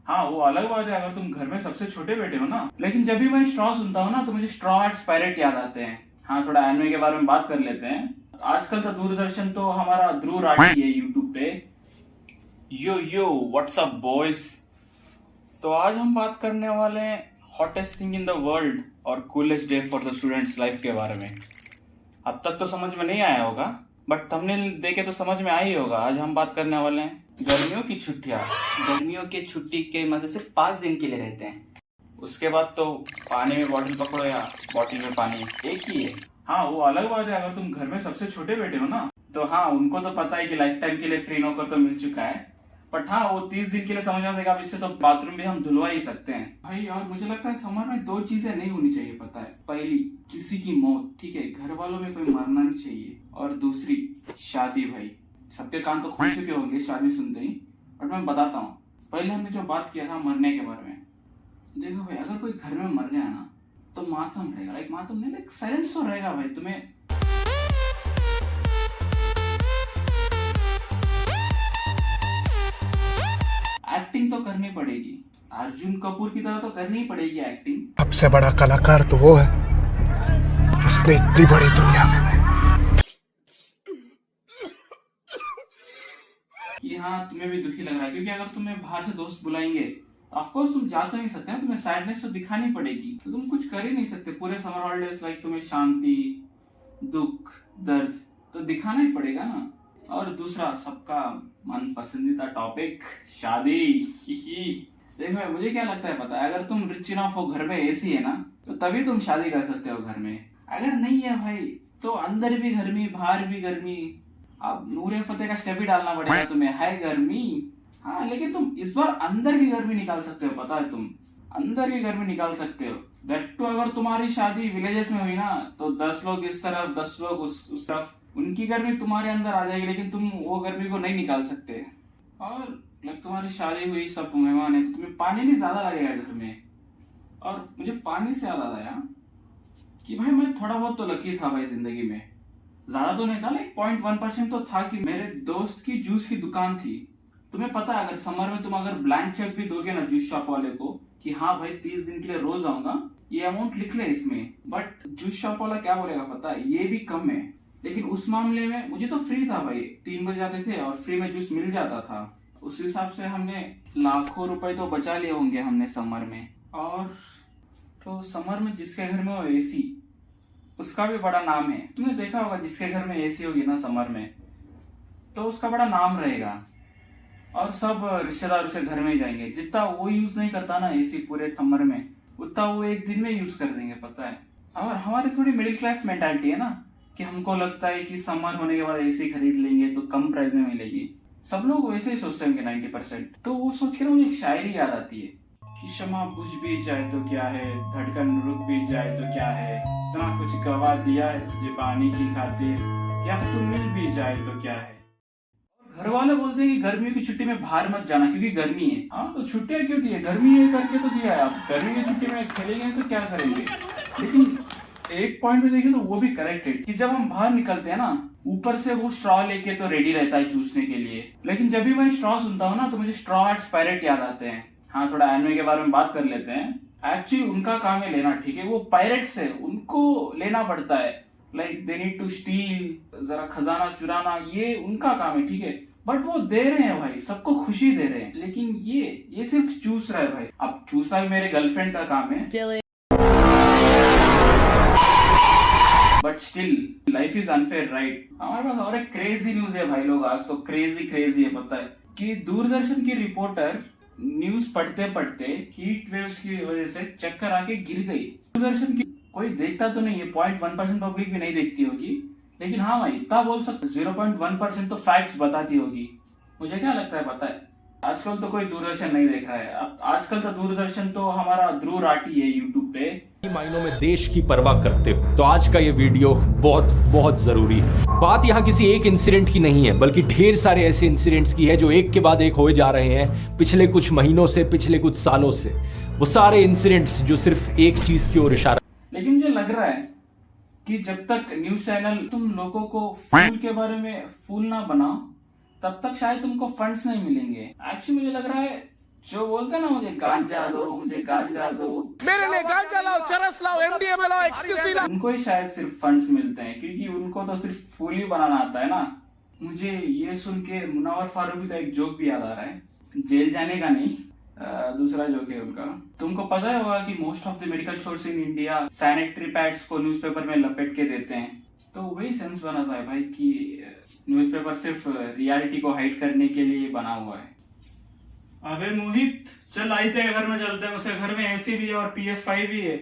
हाँ वो अलग बात है अगर तुम घर में सबसे छोटे बेटे हो ना, लेकिन जब भी मैं स्ट्रॉ सुनता हूँ ना तो मुझे स्ट्रॉ हैट्स पायरेट याद आते हैं। हाँ थोड़ा एनिमे के बारे में बात कर लेते हैं। आजकल तो दूरदर्शन तो हमारा ध्रुव राठी है यूट्यूब पे। Yo what's up boys. तो आज हम बात करने वाले हैं hottest thing in the world और coolest day for the students life के बारे में। अब तक तो समझ में नहीं आया होगा बट थंबनेल देखे तो समझ में आ ही होगा। आज हम बात करने वाले हैं गर्मियों की छुट्टियां। गर्मियों के छुट्टी के मतलब सिर्फ 5 दिन के लिए रहते हैं। उसके बाद तो पानी में बॉटल पकड़ो या बॉटल में पानी, एक ही है। हाँ वो अलग बात है अगर तुम घर में सबसे छोटे बेटे हो ना, तो हाँ उनको तो पता है कि लाइफ टाइम के लिए फ्री नौकर तो मिल चुका है। बट हाँ वो 30 दिन के लिए समझ में आएगा। अब इससे तो बाथरूम भी हम धुलवा ही सकते हैं भाई। और मुझे लगता है समर में 2 चीजें नहीं होनी चाहिए पता है। पहली किसी की मौत, ठीक है, घर वालों में कोई मरना नहीं चाहिए। और दूसरी शादी। भाई सबके कान तो खुल चुके होंगे शादी सुनते ही, बट मैं बताता हूँ। पहले हमने जो बात किया था मरने के बारे में, देखो भाई अगर कोई घर में मर गया ना तो मातम रहेगा। लाइक मातम नहीं, लाइक साइलेंस तो रहेगा भाई। तुम्हें एक्टिंग तो करनी पड़ेगी, अर्जुन कपूर की तरह तो करनी ही पड़ेगी एक्टिंग। सबसे बड़ा कलाकार तो वो है उसने इतनी बड़ी दुनिया बनाई कि हाँ तुम्हें भी दुखी लग रहा है, क्योंकि अगर तुम्हें बाहर से दोस्त बुलाएंगे ऑफकोर्स तुम जा तो नहीं सकते ना, तुम्हें सैडनेस तो दिखानी पड़ेगी, तो तुम कुछ कर ही नहीं सकते पूरे समर हॉलीडेज। लाइक तुम्हें शांति, दुख, दर्द तो दिखाना ही पड़ेगा ना। और दूसरा सबका मन पसंदीदा टॉपिक शादी। देखो मुझे क्या लगता है पता है, अगर तुम रिच इनफ हो, घर में एसी है ना, तो तभी तुम शादी कर सकते हो घर में। अगर नहीं है भाई तो अंदर भी गर्मी बाहर भी गर्मी। अब नूरे फतेह का स्टेप ही डालना पड़ेगा तुम्हें, है गर्मी। हाँ लेकिन तुम इस बार अंदर भी गर्मी निकाल सकते हो पता है, तुम अंदर भी गर्मी निकाल सकते हो। दैट टू अगर तुम्हारी शादी विलेजेस में हुई ना तो 10 लोग इस तरफ 10 लोग उस तरफ, उनकी गर्मी तुम्हारे अंदर आ जाएगी, लेकिन तुम वो गर्मी को नहीं निकाल सकते। और लाइक तुम्हारी शादी हुई, सब मेहमान है, तो तुम्हें पानी भी ज्यादा लगेगा घर में। और मुझे पानी से याद आया कि भाई मैं थोड़ा बहुत तो लकी था भाई जिंदगी में, ज्यादा तो नहीं था, लाइक 0.1% तो था कि मेरे दोस्त की जूस की दुकान थी। तुम्हें पता है अगर समर में तुम अगर ब्लैंक चेक भी दोगे ना जूस शॉप वाले को कि हाँ भाई 30 दिन के लिए रोज आऊंगा, ये अमाउंट लिख ले इसमें, बट जूस शॉप वाला क्या बोलेगा पता है, ये भी कम है। लेकिन उस मामले में मुझे तो फ्री था भाई, 3 बजे जाते थे और फ्री में जूस मिल जाता था। उस हिसाब से हमने लाखों रुपए तो बचा लिए होंगे हमने समर में। और तो समर में जिसके घर में हो एसी, उसका भी बड़ा नाम है। तुमने देखा होगा जिसके घर में एसी होगी ना समर में, तो उसका बड़ा नाम रहेगा। और सब रिश्तेदार उसे घर में ही जाएंगे। जितना वो यूज नहीं करता ना एसी पूरे समर में, उतना वो एक दिन में यूज कर देंगे पता है। और हमारी थोड़ी मिडिल क्लास मेंटालिटी है ना कि हमको लगता है कि समर होने के बाद एसी खरीद लेंगे तो कम प्राइस में मिलेगी। सब लोग वैसे ही सोचते होंगे 90%। तो वो सोच के ना मुझे एक शायरी याद आती है कि शमा बुझ भी जाए तो क्या है, धड़कन रुक भी जाए तो क्या है, इतना कुछ गवा दिया है तुझे पानी की खातिर, या तू मिल भी जाए तो क्या है। घर वाले बोलते हैं कि गर्मियों की छुट्टी में बाहर मत जाना क्योंकि गर्मी है। हाँ तो छुट्टियां क्यों दी है, गर्मी है करके तो दिया है। अब गर्मी की छुट्टी में खेलेंगे तो क्या करेंगे। लेकिन एक पॉइंट में देखें तो वो भी करेक्ट है कि जब हम बाहर निकलते हैं ना, ऊपर से वो स्ट्रॉ लेके तो रेडी रहता है चूसने के लिए, लेकिन जब भी मैं स्ट्रॉ सुनता हूँ ना तो मुझे स्ट्रॉ हैट्स पायरेट याद आते हैं। हाँ थोड़ा एनिमे के बारे में बात कर लेते हैं। एक्चुअली उनका काम है लेना, ठीक है, वो पायरेट्स है, उनको लेना पड़ता है। Like they need to steal, जरा खजाना चुराना, ये उनका काम है, ठीक है। बट वो दे रहे हैं भाई, सबको खुशी दे रहे हैं। लेकिन ये सिर्फ चूस रहा है भाई। अब चूसना भी मेरे गर्लफ्रेंड का काम है, but still life is unfair right. हमारे पास और एक क्रेजी न्यूज है भाई लोग, आज तो क्रेजी है पता है कि दूरदर्शन की रिपोर्टर न्यूज पढ़ते पढ़ते हीट वेव्स की वजह से चक्कर आके गिर गई। दूरदर्शन की कोई देखता तो नहीं है, 0.1% पब्लिक भी नहीं देखती होगी, लेकिन हाँ भाई इतना बोल सकते 0.1% तो फैक्ट्स बताती होगी। मुझे क्या लगता है पता है, आजकल तो कोई दूरदर्शन नहीं देख रहा है। अब आजकल तो दूरदर्शन तो हमारा ध्रुव राठी है यूट्यूब पे। मायनों में देश की परवाह करते हो तो आज का ये वीडियो बहुत बहुत जरूरी है। बात यहाँ किसी एक इंसिडेंट की नहीं है बल्कि ढेर सारे ऐसे इंसिडेंट्स की है जो एक के बाद एक होए जा रहे हैं पिछले कुछ महीनों से, पिछले कुछ सालों से। वो सारे इंसिडेंट्स जो सिर्फ एक चीज की ओर इशारा। लेकिन मुझे लग रहा है कि जब तक न्यूज चैनल तुम लोगों को फूल के बारे में फूल ना बनाओ तब तक शायद तुमको फंड्स नहीं मिलेंगे। एक्चुअली मुझे लग रहा है जो बोलते हैं ना मुझे गांजा दो, मुझे गांजा दो, मेरे लिए गांजा लाओ, चरस लाओ, एमडीएमए लाओ, एक्सटेसी लाओ। उनको ही शायद सिर्फ फंड्स मिलते हैं, क्योंकि उनको तो सिर्फ फूल ही बनाना आता है ना। मुझे ये सुन के मुनव्वर फारूकी का एक जोक भी याद आ रहा है, जेल जाने का नहीं, दूसरा जोक है उनका। तुमको पता होगा कि most of the medical stores in India sanitary pads को न्यूज़पेपर में लपेट के देते हैं। तो वही सेंस बनाता है भाई कि न्यूज़पेपर सिर्फ रियलिटी को हाइड करने के लिए बना हुआ है। अबे मोहित, चल आते हैं घर में, चलते हैं, उसके घर में एसी भी है और PS5 भी है।